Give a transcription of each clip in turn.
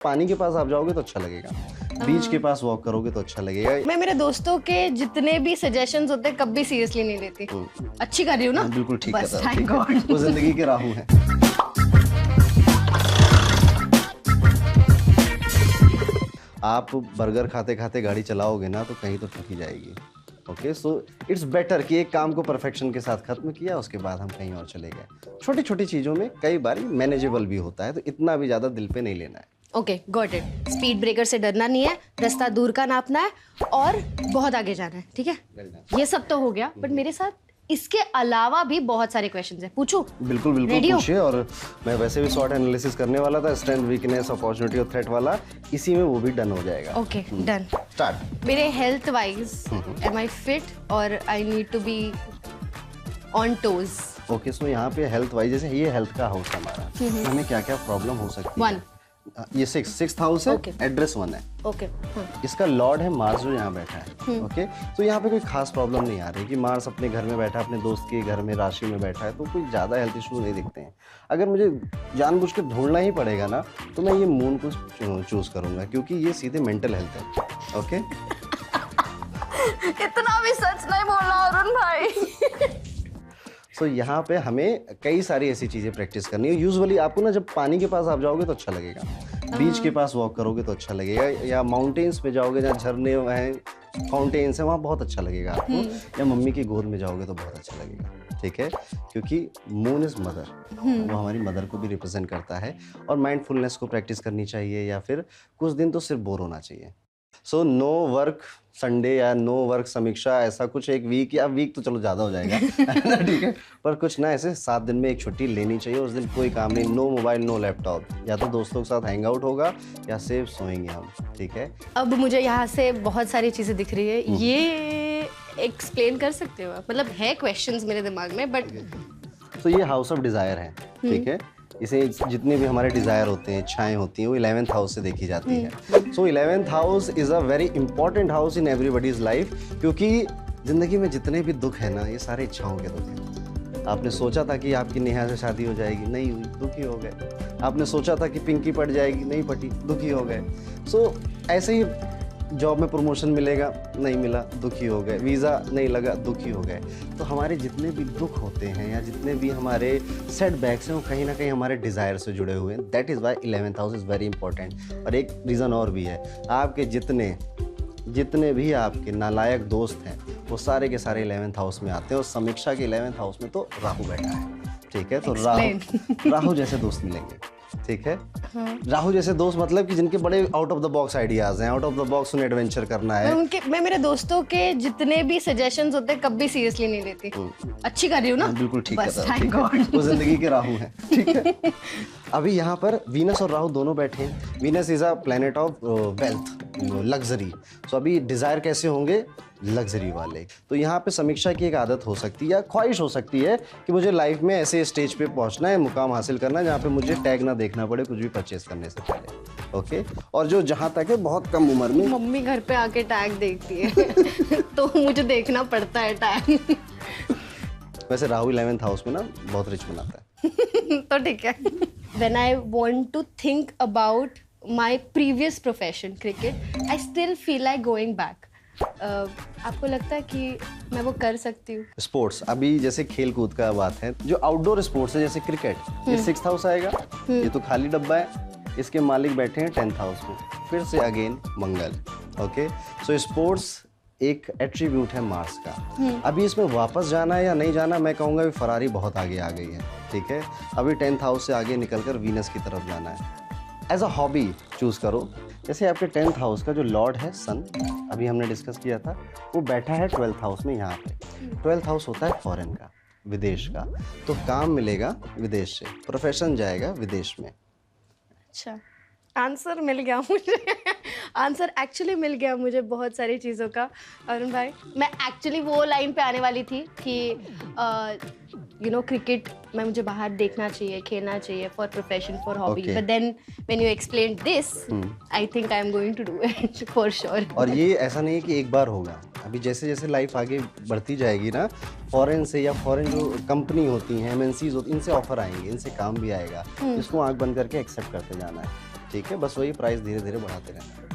पानी के पास आप जाओगे तो अच्छा लगेगा, बीच के पास वॉक करोगे तो अच्छा लगेगा। मैं मेरे दोस्तों के जितने भी सजेशंस होते हैं कभी सीरियसली नहीं लेती। अच्छी कर रही हूँ ना? बिल्कुल ठीक बस, है, thank God। वो जिंदगी के राहू हैं। आप बर्गर खाते खाते गाड़ी चलाओगे ना तो कहीं तो थक ही जाएगी। ओके, सो इट्स बेटर कि एक काम को परफेक्शन के साथ खत्म किया, उसके बाद हम कहीं और चले गए। छोटी छोटी चीज़ों में कई बार मैनेजेबल भी होता है, तो इतना भी ज़्यादा दिल पे नहीं लेना है। Okay, got it. Speed breaker से डरना नहीं है, रास्ता दूर का नापना है और बहुत आगे जाना है, ठीक है? ये सब तो हो गया, बट मेरे साथ इसके अलावा भी बहुत सारे क्वेश्चंस हैं। पूछूं? बिल्कुल बिल्कुल Ready हो? पूछिए। और मैं वैसे भी शॉर्ट एनालिसिस करने वाला था, स्ट्रेंथ, वीकनेस, अपॉर्चुनिटी और थ्रेट वाला, इसी में वो भी डन हो जाएगा। Okay, done. स्टार्ट। मेरे health wise am I fit और I need to be on toes? Okay, so यहाँ पे हेल्थ वाइज, जैसे ये हेल्थ का हाउस है हमारा, हमें क्या क्या प्रॉब्लम हो सकती है? 1। ये 6th हाउस है, Okay. एड्रेस 1 है। ओके। इसका लॉर्ड है मार्स, जो यहाँ बैठा है। ओके, तो यहाँ पे कोई खास प्रॉब्लम नहीं आ रही कि मार्स अपने घर में बैठा है, अपने दोस्त के घर में राशि में बैठा है, तो कोई ज़्यादा हेल्थ इशू नहीं दिखते हैं। अगर मुझे जानबूझ के ढूंढना ही पड़ेगा ना, तो मैं ये मून को चूज करूंगा, क्योंकि ये सीधे मेंटल हेल्थ है। ओके, इतना भी सच नहीं बोलना अरुण भाई। सो यहाँ पे हमें कई सारी ऐसी चीज़ें प्रैक्टिस करनी है। यूजुअली आपको ना, जब पानी के पास आप जाओगे तो अच्छा लगेगा, बीच के पास वॉक करोगे तो अच्छा लगेगा, या माउंटेन्स पे जाओगे जहाँ झरने हैं, फाउंटेन्स हैं, वहाँ बहुत अच्छा लगेगा आपको, या मम्मी की गोद में जाओगे तो बहुत अच्छा लगेगा। ठीक है, क्योंकि मून इज मदर, वो हमारी मदर को भी रिप्रेजेंट करता है। और माइंडफुलनेस को प्रैक्टिस करनी चाहिए, या फिर कुछ दिन तो सिर्फ बोर होना चाहिए। सो नो वर्क संडे या नो वर्क समीक्षा, ऐसा कुछ एक वीक, या वीक तो चलो ज़्यादा हो जाएगा, ठीक है, पर कुछ ना, ऐसे 7 दिन में एक छुट्टी लेनी चाहिए। उस दिन कोई काम नहीं, नो मोबाइल, नो लैपटॉप, या तो दोस्तों के साथ हैंग आउट होगा या सिर्फ सोएंगे हम। ठीक है, अब मुझे यहाँ से बहुत सारी चीजें दिख रही है, ये एक्सप्लेन कर सकते हो आप? मतलब है क्वेश्चंस मेरे दिमाग में, बट तो ये हाउस ऑफ डिज़ायर है। ठीक है, इसे जितने भी हमारे डिज़ायर होते हैं, इच्छाएं होती हैं, वो 11th हाउस से देखी जाती है। सो 11th house is a very important house in everybody's life, क्योंकि ज़िंदगी में जितने भी दुख है ना, ये सारे इच्छाओं के दुख हैं। आपने सोचा था कि आपकी नेहा से शादी हो जाएगी, नहीं हुई, दुखी हो गए। आपने सोचा था कि पिंकी पट जाएगी, नहीं पटी, दुखी हो गए। सो ऐसे ही जॉब में प्रमोशन मिलेगा, नहीं मिला, दुखी हो गए। वीज़ा नहीं लगा, दुखी हो गए। तो हमारे जितने भी दुख होते हैं, या जितने भी हमारे सेटबैक्स हैं, वो कहीं ना कहीं हमारे डिज़ायर से जुड़े हुए हैं। That is why 11th house is very important. और एक रीज़न और भी है, आपके जितने भी आपके नालायक दोस्त हैं, वो सारे के सारे 11th हाउस में आते हैं। और समीक्षा के 11th हाउस में तो राहु बैठा है। ठीक है, तो राहु जैसे दोस्त मिलेंगे। ठीक है, राहु जैसे दोस्त मतलब कि जिनके बड़े out of the box ideas हैं, आउट ऑफ द बॉक्स उन्हें एडवेंचर करना है। मैं मेरे दोस्तों के जितने भी सजेशंस होते हैं कभी सीरियसली नहीं लेती। अच्छी कर रही हूँ ना? बिल्कुल ठीक बस, है, thank God। वो जिंदगी के राहु हैं। ठीक है, अभी यहाँ पर वीनस और राहु दोनों बैठे हैं। Venus is a planet of wealth, luxury. So अभी डिजायर कैसे होंगे? लग्जरी वाले। तो यहाँ पे समीक्षा की एक आदत हो सकती है, या ख्वाहिश हो सकती है, कि मुझे लाइफ में ऐसे स्टेज पे पहुँचना है, मुकाम हासिल करना है, जहाँ पे मुझे टैग ना देखना पड़े कुछ भी परचेज करने से पहले। ओके, और जो जहाँ तक है बहुत कम उम्र में, मम्मी घर पे आके टैग देखती है तो मुझे देखना पड़ता है टैग। वैसे राहु 11th हाउस में ना बहुत रिच बनाता है। तो ठीक है। When I want to think about my previous profession, cricket, I still feel like going back. आपको लगता है कि मैं वो कर सकती हूँ? स्पोर्ट्स, अभी जैसे खेल कूद का बात है, जो आउटडोर स्पोर्ट्स है, जैसे क्रिकेट, ये 6th हाउस आएगा। ये तो खाली डब्बा है, इसके मालिक बैठे हैं 10th हाउस में, फिर से अगेन मंगल। ओके, सो स्पोर्ट्स एक एट्रीब्यूट है मार्स का। अभी इसमें वापस जाना है या नहीं जाना, मैं कहूँगा भी फरारी बहुत आगे आ गई है। ठीक है, अभी 10th हाउस से आगे निकलकर वीनस की तरफ जाना है। एज अ हॉबी चूज करो। जैसे आपके 10th हाउस का जो लॉर्ड है सन, अभी हमने डिस्कस किया था, वो बैठा है 12th हाउस में। यहाँ पे 12th हाउस होता है फॉरेन का, विदेश का। तो काम मिलेगा विदेश से, प्रोफेशन जाएगा विदेश में। अच्छा, आंसर मिल गया मुझे। आंसर एक्चुअली मिल गया मुझे बहुत सारी चीज़ों का। अरुण भाई, मैं एक्चुअली वो लाइन पे आने वाली थी कि क्रिकेट में मुझे बाहर देखना चाहिए, खेलना चाहिए for profession, for hobby. But then when you explained this, I think I am going to do it for sure. और ये ऐसा नहीं है कि एक बार होगा, अभी जैसे जैसे लाइफ आगे बढ़ती जाएगी ना, फॉरेन से या फॉरेन जो कंपनी होती हैं, एमएनसीज होती हैं, इनसे ऑफर आएंगे, इनसे काम भी आएगा, इसको आंख बंद करके एक्सेप्ट करते जाना है। ठीक है, बस वही प्राइस धीरे धीरे बढ़ाते रहना।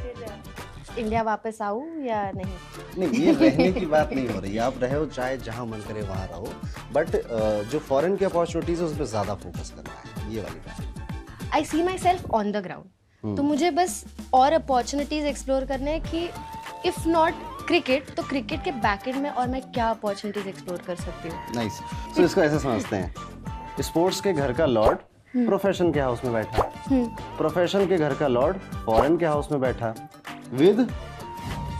इंडिया वापस आऊँ या नहीं? नहीं, ये रहने की बात नहीं हो रही, आप रहो चाहे जहाँ मन करे वहाँ रहो, बट जो फॉरेन की अपॉर्चुनिटीज है उस पर ज़्यादा फोकस करना है, ये वाली बात। I see myself on the ground, तो मुझे बस और अपॉर्चुनिटीज एक्सप्लोर करने हैं कि इफ नॉट क्रिकेट तो क्रिकेट के बैकएंड में और मैं क्या अपॉर्चुनिटीज एक्सप्लोर कर सकती हूँ। नाइस। तो इसको ऐसे समझते हैं, स्पोर्ट्स के घर का लॉर्ड प्रोफेशन के हाउस में बैठा, प्रोफेशन के घर का लॉर्ड फॉरेन के हाउस में बैठा विद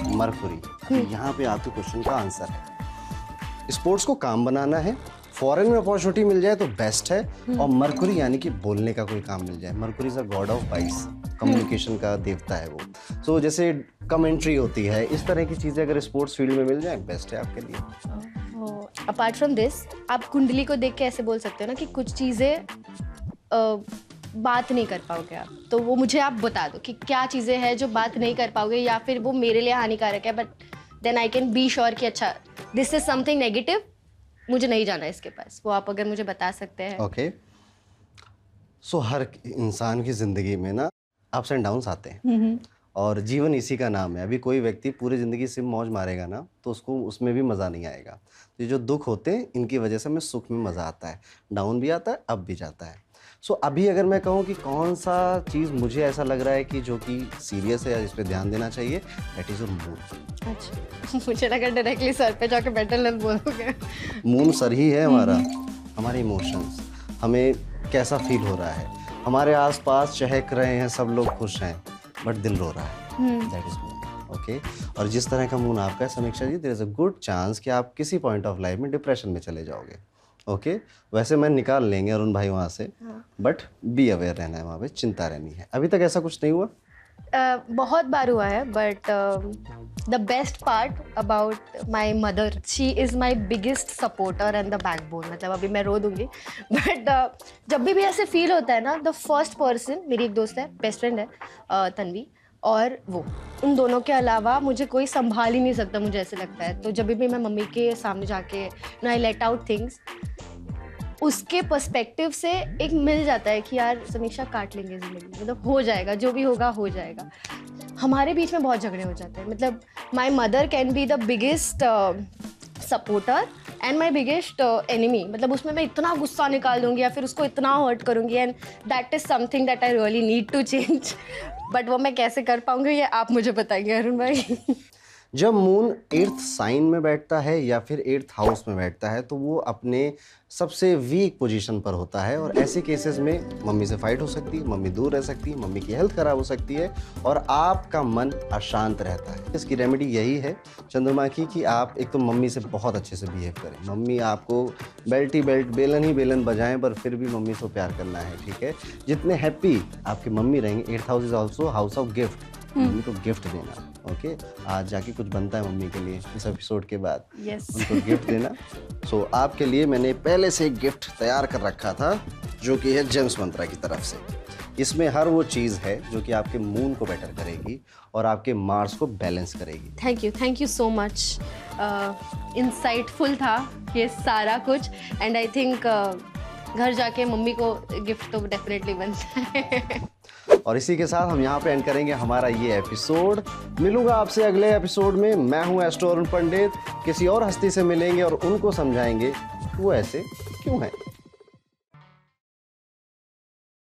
मरकुरी। यहाँ पे आपके क्वेश्चन का आंसर है, स्पोर्ट्स को काम बनाना है, फॉरेन में अपॉर्चुनिटी मिल जाए तो बेस्ट है, और मरकुरी यानी कि बोलने का कोई काम मिल जाए। Mercury is a God of vice, communication का देवता है वो। सो जैसे कमेंट्री होती है, इस तरह की चीज़ें अगर स्पोर्ट्स फील्ड में मिल जाए बेस्ट है आपके लिए। अपार्ट फ्रॉम दिस, आप कुंडली को देख के ऐसे बोल सकते हो ना कि कुछ चीज़ें बात नहीं कर पाओगे आप, तो वो मुझे आप बता दो कि क्या चीज़ें हैं जो बात नहीं कर पाओगे या फिर वो मेरे लिए हानिकारक है, but then I can be sure कि अच्छा दिस इज समथिंग नेगेटिव, मुझे नहीं जाना इसके पास, वो आप अगर मुझे बता सकते हैं। ओके, सो हर इंसान की ज़िंदगी में ना अप्स एंड डाउन्स आते हैं, और जीवन इसी का नाम है। अभी कोई व्यक्ति पूरी ज़िंदगी सिर्फ मौज मारेगा ना तो उसको उसमें भी मज़ा नहीं आएगा। तो ये जो दुख होते हैं इनकी वजह से हमें सुख में मज़ा आता है, डाउन भी आता है, अप भी जाता है। सो अभी अगर मैं कहूँ कि कौन सा चीज़ मुझे ऐसा लग रहा है कि जो कि सीरियस है या इस पर ध्यान देना चाहिए, दैट इज़ योर मूड। अच्छा, मुझे लगा डायरेक्टली सर पे जाके मेंटल हेल्थ बोलोगे। मूड सर ही है हमारा, हमारे इमोशंस, हमें कैसा फील हो रहा है, हमारे आसपास चहक रहे हैं, सब लोग खुश हैं, बट दिल रो रहा है, दैट इज मूड। ओके, और जिस तरह का मूड आपका है Samiksha ji, there is a good chance कि आप किसी पॉइंट ऑफ लाइफ में डिप्रेशन में चले जाओगे। ओके, वैसे मैं निकाल लेंगे अरुण भाई वहाँ से, बट बी अवेयर रहना है, वहाँ पे चिंता रहनी है। अभी तक ऐसा कुछ नहीं हुआ? बहुत बार हुआ है, but the best part about my mother, she is my biggest supporter and the backbone. मतलब अभी मैं रो दूंगी, बट जब भी ऐसे फील होता है ना, द फर्स्ट पर्सन, मेरी एक दोस्त है, बेस्ट फ्रेंड है तन्वी, और वो, उन दोनों के अलावा मुझे कोई संभाल ही नहीं सकता, मुझे ऐसे लगता है। तो जब भी मैं मम्मी के सामने जाके ना आई लेट आउट थिंग्स, उसके पर्सपेक्टिव से एक मिल जाता है कि यार समीक्षा काट लेंगे ज़िंदगी, मतलब हो जाएगा, जो भी होगा हो जाएगा। हमारे बीच में बहुत झगड़े हो जाते हैं, मतलब my mother can be the biggest supporter and my biggest enemy. मतलब उसमें मैं इतना गुस्सा निकाल दूंगी या फिर उसको इतना हर्ट करूंगी, and that is something that I really need to change. But वो मैं कैसे कर पाऊंगी ये आप मुझे बताएंगे अरुण भाई। जब मून 8th साइन में बैठता है या फिर 8th हाउस में बैठता है तो वो अपने सबसे वीक पोजीशन पर होता है, और ऐसे केसेस में मम्मी से फाइट हो सकती है, मम्मी दूर रह सकती है, मम्मी की हेल्थ खराब हो सकती है, और आपका मन अशांत रहता है। इसकी रेमेडी यही है चंद्रमा की कि आप एक तो मम्मी से बहुत अच्छे से बिहेव करें। मम्मी आपको बेल्ट ही बेल्ट, बेलन ही बेलन बजाएं, पर फिर भी मम्मी से प्यार करना है, ठीक है। जितने हैप्पी आपकी मम्मी रहेंगे, 8th house is also house of gift, mummy को गिफ्ट देना। ओके, आज जाके कुछ बनता है मम्मी के लिए इस एपिसोड के बाद, उनको गिफ्ट देना। सो आपके लिए मैंने पहले से एक गिफ्ट तैयार कर रखा था, जो कि है जेम्स मंत्रा की तरफ से। इसमें हर वो चीज़ है जो कि आपके मून को बेटर करेगी और आपके मार्स को बैलेंस करेगी। Thank you so much. Insightful था ये सारा कुछ, एंड आई थिंक घर जाके मम्मी को गिफ्ट तो डेफिनेटली बनता है। और इसी के साथ हम यहाँ पे एंड करेंगे हमारा ये एपिसोड। मिलूंगा आपसे अगले एपिसोड में। मैं हूँ एस्ट्रो अरुण पंडित, किसी और हस्ती से मिलेंगे और उनको समझाएंगे वो ऐसे क्यों है।